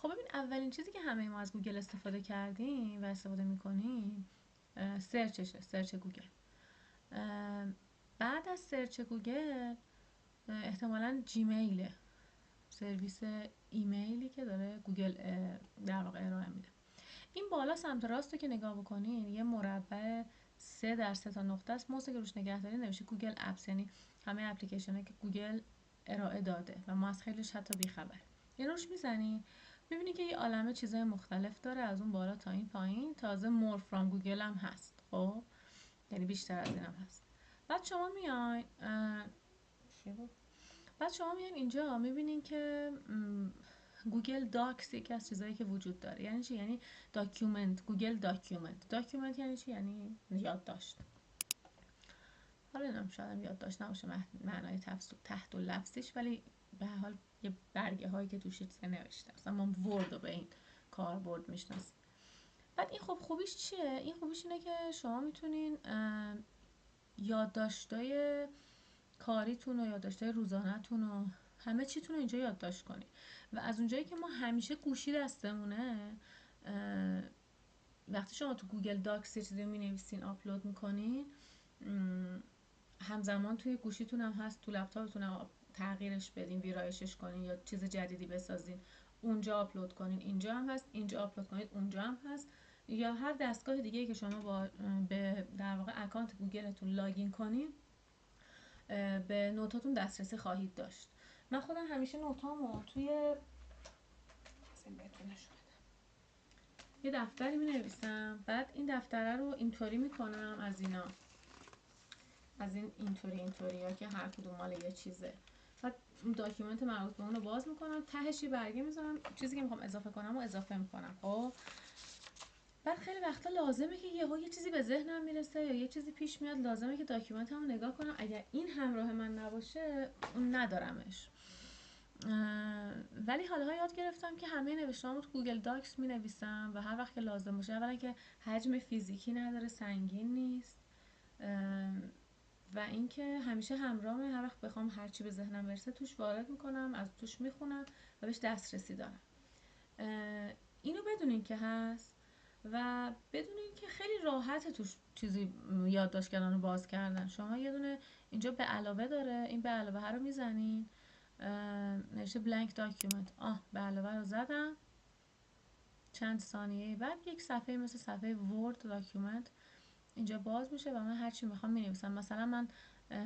خب ببین، اولین چیزی که همه ما از گوگل استفاده کردیم و استفاده میکنیم سرچشه، سرچ گوگل. بعد از سرچ گوگل احتمالاً جیمیله، سرویس ایمیلی که داره گوگل در واقع ارائه میده. این بالا سمت راست رو که نگاه بکنین یه مربع 3 در 3 تا نقطه است. موسی که روش نگه دارین نوشته گوگل اپس، یعنی همه اپلیکیشن‌هایی که گوگل ارائه داده و ما از خیلیش حتی بی‌خبر. این روش میزنین میبینی که یه عالمه چیزای مختلف داره، از اون بالا تا این پایین. تازه مور فرام گوگل هم هست، خب یعنی بیشتر از این هم هست. بعد شما میاین اینجا میبینین که گوگل داکس یکی از چیزایی که وجود داره. یعنی چی؟ یعنی داکیومنت، گوگل داکیومنت یعنی چی؟ یعنی یادداشت. حالا اینم شاید یادداشت نباشه معنای تحت لفظیش، ولی به هر حال یه برگه هایی که توش چیزی نوشته. مثلا ما ورد رو به این کاربرد میشناسیم. بعد این خب خوبیش چیه؟ این خوبیش اینه که شما میتونین یادداشتای کاریتون و یادداشتای روزانه‌تون و همه چیتون رو اینجا یادداشت کنین. و از اونجایی که ما همیشه گوشی دستمونه، وقتی شما تو گوگل داکس چیزی رو مینویسین آپلود میکنین، همزمان توی گوشیتون هم هست، تو لپتاپتون هم تغییرش بدین، ویرایشش کنین یا چیز جدیدی بسازین، اونجا آپلود کنین. اینجا هم هست، اینجا آپلود کنید، اونجا هم هست. یا هر دستگاه دیگه که شما با به در واقع اکانت گوگلتون لاگین کنین به نوتاتون دسترسی خواهید داشت. من خودم همیشه نوتامو توی یه دفتری می نویسم، بعد این دفتره رو اینطوری میکنم از اینا، از این اینطوری ها که هر کدوم مال یه چیزه. بعد اون داکیومنت مربوط به اون رو باز میکنم، تهش یه برگه میذارم، چیزی که میخوام اضافه کنم و اضافه میکنم. خب بعد خیلی وقتا لازمه که یه چیزی به ذهنم میرسه یا یه چیزی پیش میاد، لازمه که داکیومنتمو نگاه کنم. اگر این همراه من نباشه اون ندارمش. ولی حالا یاد گرفتم که همه نوشته‌هامو تو گوگل داکس مینویسم و هر وقت که لازم باشه، اولا که حجم فیزیکی نداره، سنگین نیست، و اینکه همیشه همراهمه، هر وقت بخوام هر چی به ذهنم برسه توش وارد میکنم، از توش میخونم و بهش دسترسی دارم. اینو بدونین که هست و بدونین که خیلی راحته توش چیزی یادداشت کردن و باز کردن. شما یه دونه اینجا به علاوه داره، این به علاوه رو میزنین، نوشته بلانک داکیومنت، به علاوه رو زدم، چند ثانیه بعد یک صفحه مثل صفحه ورد داکیومنت اینجا باز میشه و من هر چی میخوام مینویسم. مثلا من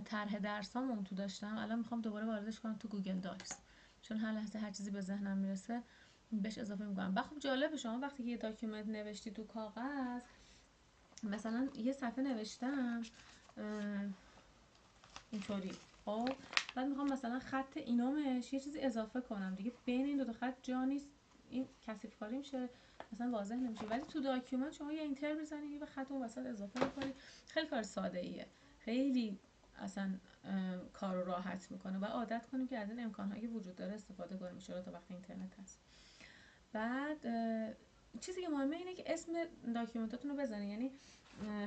طرح درسام اون تو داشتم، الان میخوام دوباره واردش کنم تو گوگل داکس، چون هر لحظه هر چیزی به ذهنم میرسه بهش اضافه میکنم. و خب جالبه، شما وقتی که یه داکیومنت نوشتی تو کاغذ، مثلا یه صفحه نوشتم اینطوری، خب بعد میخوام مثلا خط اینامش یه چیزی اضافه کنم دیگه، بین این دو تا خط جا نیست، این کثیف کاری میشه، مثلا واضح نمیشه. ولی تو داکیومنت شما یه اینتر میزنید، یه خط اون وسط اضافه میکنید. خیلی کار ساده ایه، خیلی اصلا کار رو راحت میکنه و عادت کنیم که از این امکانهایی که وجود داره استفاده کنیم، ان تا وقتی اینترنت هست. بعد چیزی که مهمه اینه که اسم داکیومنتاتون رو بزنید. یعنی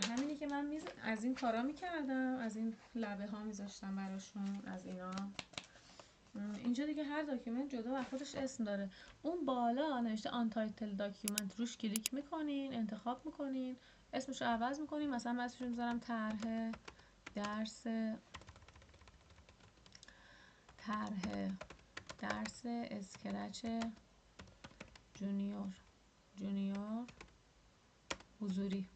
همینی که من از این کارا میکردم، از این لبه ها میذاشتم براشون، از اینا. اینجا دیگه هر داکیومنت جدا و خودش اسم داره. اون بالا نوشته آن تایتل داکیومنت، روش کلیک میکنین، انتخاب میکنین، اسمش رو عوض میکنین. مثلا من اسمش رو میذارم طرح درس اسکرچ جونیور حضوری.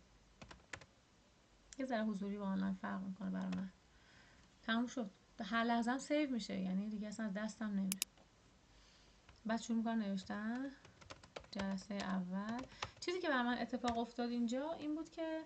یه ذره حضوری با آنلاین فرق میکنه برای من. تموم شد. هر لحظه هم سیو میشه، یعنی دیگه اصلا از دستم نمیره. بعد شروع میکنم نوشتن جلسه اول. چیزی که برای من اتفاق افتاد اینجا این بود که